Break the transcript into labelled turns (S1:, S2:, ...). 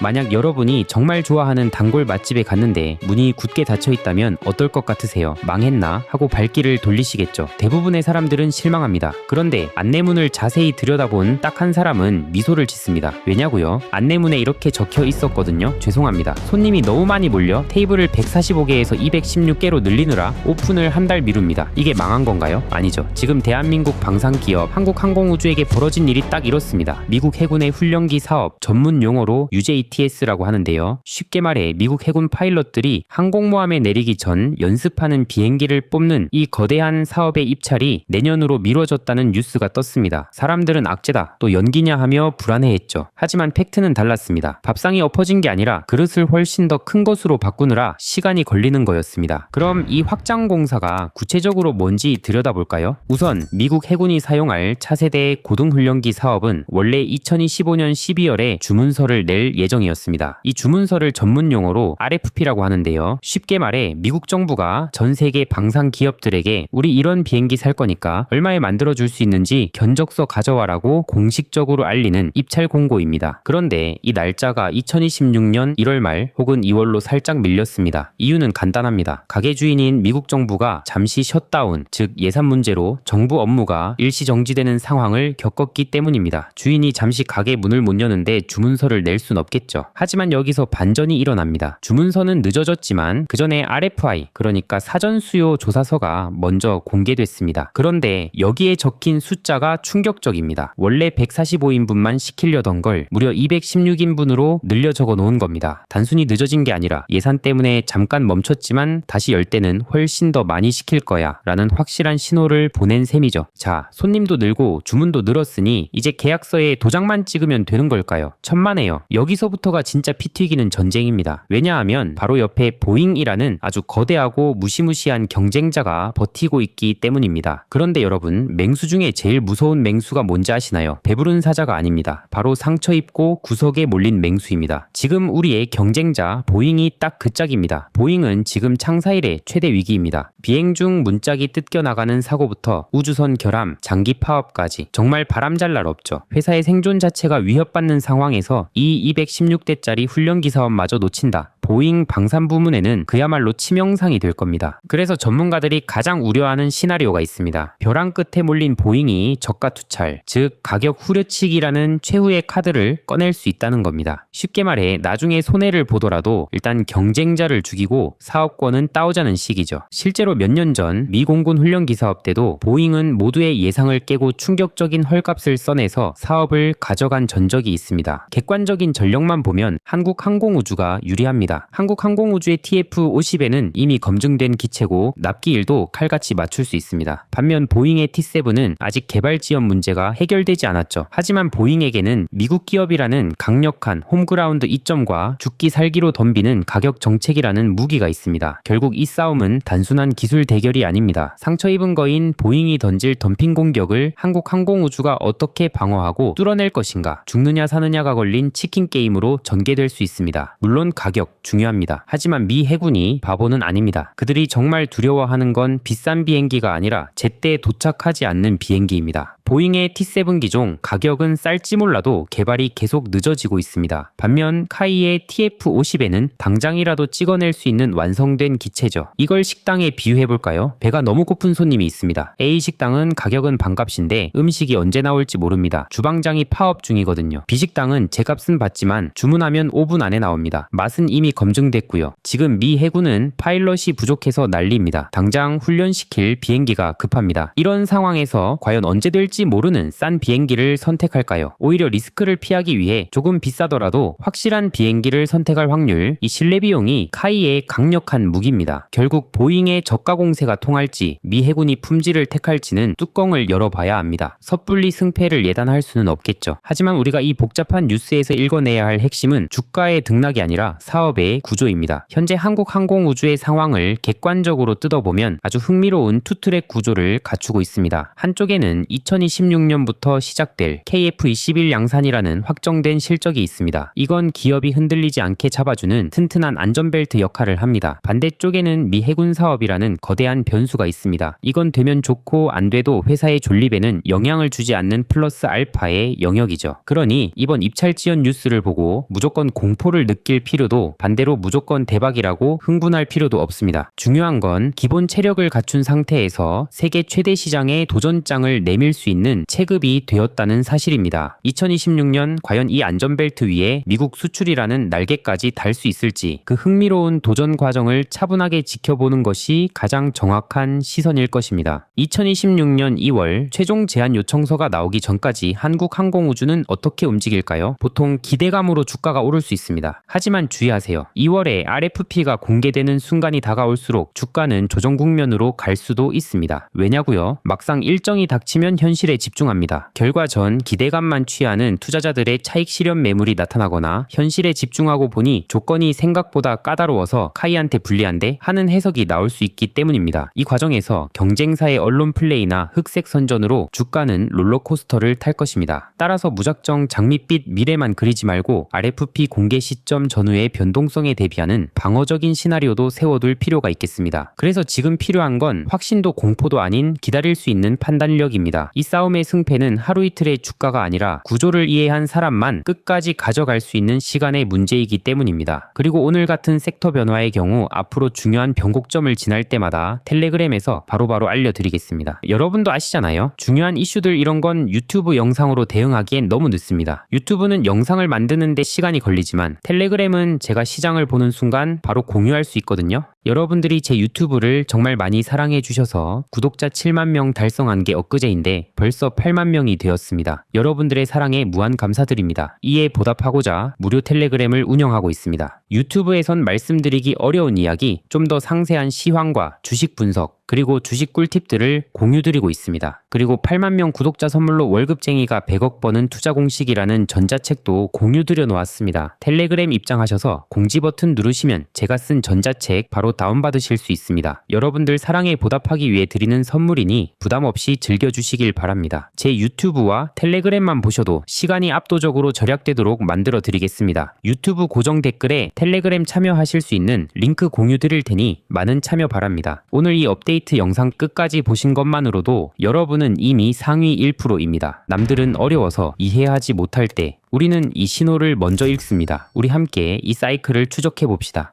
S1: 만약 여러분이 정말 좋아하는 단골 맛집에 갔는데 문이 굳게 닫혀 있다면 어떨 것 같으세요? 망했나? 하고 발길을 돌리시겠죠. 대부분의 사람들은 실망합니다. 그런데 안내문을 자세히 들여다본 딱 한 사람은 미소를 짓습니다. 왜냐고요? 안내문에 이렇게 적혀 있었거든요. 죄송합니다. 손님이 너무 많이 몰려 테이블을 145개에서 216개로 늘리느라 오픈을 한 달 미룹니다. 이게 망한 건가요? 아니죠. 지금 대한민국 방산기업 한국항공우주에게 벌어진 일이 딱 이렇습니다. 미국 해군의 훈련기 사업, 전문 용어로 UJTS라고 하는데요. 쉽게 말해 미국 해군 파일럿들이 항공모함에 내리기 전 연습하는 비행기를 뽑는 이 거대한 사업의 입찰이 내년으로 미뤄졌다는 뉴스가 떴습니다. 사람들은 악재다, 또 연기냐 하며 불안해했죠. 하지만 팩트는 달랐습니다. 밥상이 엎어진 게 아니라 그릇을 훨씬 더 큰 것으로 바꾸느라 시간이 걸리는 거였습니다. 그럼 이 확장 공사가 구체적으로 뭔지 들여다볼까요? 우선 미국 해군이 사용할 차세대 고등훈련기 사업은 원래 2025년 12월에 주문서를 낼 예정이었습니다. 이 주문서를 전문 용어로 RFP라고 하는데요. 쉽게 말해 미국 정부가 전 세계 방산 기업들에게 우리 이런 비행기 살 거니까 얼마에 만들어줄 수 있는지 견적서 가져와라고 공식적으로 알리는 입찰 공고입니다. 그런데 이 날짜가 2026년 1월 말 혹은 2월로 살짝 밀렸습니다. 이유는 간단합니다. 가게 주인인 미국 정부가 잠시 셧다운, 즉 예산 문제로 정부 업무가 일시 정지되는 상황을 겪었기 때문입니다. 주인이 잠시 가게 문을 못 여는데 주문서를 낼 순 없겠죠. 하지만 여기서 반전이 일어납니다. 주문서는 늦어졌지만 그 전에 RFI, 그러니까 사전 수요 조사서가 먼저 공개됐습니다. 그런데 여기에 적힌 숫자가 충격적입니다. 원래 145인분만 시키려던 걸 무려 216인분으로 늘려 적어 놓은 겁니다. 단순히 늦어진 게 아니라 예산 때문에 잠깐 멈췄지만 다시 열 때는 훨씬 더 많이 시킬 거야 라는 확실한 신호를 보낸 셈이죠. 자, 손님도 늘고 주문도 늘었으니 이제 계약서에 도장만 찍으면 되는 걸까요? 천만에요. 여기서부터가 진짜 피 튀기는 전쟁입니다. 왜냐하면 바로 옆에 보잉이라는 아주 거대하고 무시무시한 경쟁자가 버티고 있기 때문입니다. 그런데 여러분, 맹수 중에 제일 무서운 맹수가 뭔지 아시나요? 배부른 사자가 아닙니다. 바로 상처 입고 구석에 몰린 맹수입니다. 지금 우리의 경쟁자 보잉이 딱 그 짝입니다. 보잉은 지금 창사 이래 최대 위기입니다. 비행 중 문짝이 뜯겨나가는 사고부터 우주선 결함, 장기 파업까지 정말 바람잘 날 없죠. 회사의 생존 자체가 위협받는 상황에서 이 216대짜리 훈련기 사업마저 놓친다. 보잉 방산 부문에는 그야말로 치명상이 될 겁니다. 그래서 전문가들이 가장 우려하는 시나리오가 있습니다. 벼랑 끝에 몰린 보잉이 저가 투찰, 즉 가격 후려치기라는 최후의 카드를 꺼낼 수 있다는 겁니다. 쉽게 말해 나중에 손해를 보더라도 일단 경쟁자를 죽이고 사업권은 따오자는 식이죠. 실제로 몇 년 전 미 공군 훈련기 사업 때도 보잉은 모두의 예상을 깨고 충격적인 헐값을 써내서 사업을 가져간 전적이 있습니다. 객관적인 전력만 보면 한국항공우주가 유리합니다. 한국항공우주의 TF-50에는 이미 검증된 기체고 납기일도 칼같이 맞출 수 있습니다. 반면 보잉의 T-7은 아직 개발 지연 문제가 해결되지 않았죠. 하지만 보잉에게는 미국 기업이라는 강력한 홈그라운드 이점과 죽기 살기로 덤비는 가격 정책이라는 무기가 있습니다. 결국 이 싸움은 단순한 기술 대결이 아닙니다. 상처 입은 거인 보잉이 던질 덤핑 공격을 한국항공우주가 어떻게 방어하고 뚫어낼 것인가, 죽느냐 사느냐가 걸린 치킨 게임으로 전개될 수 있습니다. 물론 가격 중요합니다. 하지만 미 해군이 바보는 아닙니다. 그들이 정말 두려워하는 건 비싼 비행기가 아니라 제때 도착하지 않는 비행기입니다. 보잉의 T-7 기종 가격은 쌀지 몰라도 개발이 계속 늦어지고 있습니다. 반면 카이의 TF-50에는 당장이라도 찍어낼 수 있는 완성된 기체죠. 이걸 식당에 비유해볼까요? 배가 너무 고픈 손님이 있습니다. A 식당은 가격은 반값인데 음식이 언제 나올지 모릅니다. 주방장이 파업 중이거든요. B 식당은 제값은 받지만 주문하면 5분 안에 나옵니다. 맛은 이미 검증됐고요. 지금 미 해군은 파일럿이 부족해서 난리입니다. 당장 훈련시킬 비행기가 급합니다. 이런 상황에서 과연 언제 될지 모르는 싼 비행기를 선택할까요? 오히려 리스크를 피하기 위해 조금 비싸더라도 확실한 비행기를 선택할 확률, 이 신뢰 비용이 카이의 강력한 무기입니다. 결국 보잉의 저가 공세가 통할지 미 해군이 품질을 택할지는 뚜껑을 열어봐야 합니다. 섣불리 승패를 예단할 수는 없겠죠. 하지만 우리가 이 복잡한 뉴스에서 읽어내야 할 핵심은 주가의 등락이 아니라 사업의 구조입니다. 현재 한국항공우주의 상황을 객관적으로 뜯어보면 아주 흥미로운 투트랙 구조를 갖추고 있습니다. 한쪽에는 2026년부터 시작될 KF-21 양산이라는 확정된 실적이 있습니다. 이건 기업이 흔들리지 않게 잡아주는 튼튼한 안전벨트 역할을 합니다. 반대쪽에는 미 해군 사업이라는 거대한 변수가 있습니다. 이건 되면 좋고 안 돼도 회사의 존립에는 영향을 주지 않는 플러스 알파의 영역이죠. 그러니 이번 입찰 지연 뉴스를 보고 무조건 공포를 느낄 필요도 반대로 무조건 대박이라고 흥분할 필요도 없습니다. 중요한 건 기본 체력을 갖춘 상태에서 세계 최대 시장에 도전장을 내밀 수 있는 체급이 되었다는 사실입니다. 2026년 과연 이 안전벨트 위에 미국 수출이라는 날개까지 달 수 있을지 그 흥미로운 도전 과정을 차분하게 지켜보는 것이 가장 정확한 시선일 것입니다. 2026년 2월 최종 제안 요청서가 나오기 전까지 한국항공우주는 어떻게 움직일까요? 보통 기대감으로 주가가 오를 수 있습니다. 하지만 주의하세요. 2월에 RFP가 공개되는 순간이 다가올수록 주가는 조정 국면으로 갈 수도 있습니다. 왜냐고요? 막상 일정이 닥치면 현실에 집중합니다. 결과 전 기대감만 취하는 투자자들의 차익 실현 매물이 나타나거나 현실에 집중하고 보니 조건이 생각보다 까다로워서 카이한테 불리한데 하는 해석이 나올 수 있기 때문입니다. 이 과정에서 경쟁사의 언론 플레이나 흑색 선전으로 주가는 롤러코스터를 탈 것입니다. 따라서 무작정 장밋빛 미래만 그리지 말고 RFP 공개 시점 전후의 변동성에 대비하는 방어적인 시나리오도 세워둘 필요가 있겠습니다. 그래서 지금 필요한 건 확신도 공포도 아닌 기다릴 수 있는 판단력입니다. 이 싸움의 승패는 하루 이틀의 주가가 아니라 구조를 이해한 사람만 끝까지 가져갈 수 있는 시간의 문제이기 때문입니다. 그리고 오늘 같은 섹터 변화의 경우 앞으로 중요한 변곡점을 지날 때마다 텔레그램에서 바로바로 알려드리겠습니다. 여러분도 아시잖아요. 중요한 이슈들 이런 건 유튜브 영상으로 대응하기엔 너무 늦습니다. 유튜브는 영상을 만드는데 시간이 걸리지만 텔레그램은 제가 시장을 보는 순간 바로 공유할 수 있거든요. 여러분들이 제 유튜브를 정말 많이 사랑해 주셔서 구독자 7만 명 달성한 게 엊그제인데 벌써 8만 명이 되었습니다. 여러분들의 사랑에 무한 감사드립니다. 이에 보답하고자 무료 텔레그램을 운영하고 있습니다. 유튜브에선 말씀드리기 어려운 이야기, 좀 더 상세한 시황과 주식 분석, 그리고 주식 꿀팁들을 공유드리고 있습니다. 그리고 8만 명 구독자 선물로 월급쟁이가 100억 버는 투자 공식이라는 전자책도 공유드려 놓았습니다. 텔레그램 입장하셔서 공지 버튼 누르시면 제가 쓴 전자책 바로 다운받으실 수 있습니다. 여러분들 사랑에 보답하기 위해 드리는 선물이니 부담 없이 즐겨주시길 바랍니다. 제 유튜브와 텔레그램만 보셔도 시간이 압도적으로 절약되도록 만들어 드리겠습니다. 유튜브 고정 댓글에 텔레그램 참여하실 수 있는 링크 공유 드릴 테니 많은 참여 바랍니다. 오늘 이 업데이트 영상 끝까지 보신 것만으로도 여러분은 이미 상위 1%입니다. 남들은 어려워서 이해하지 못할 때 우리는 이 신호를 먼저 읽습니다. 우리 함께 이 사이클을 추적해 봅시다.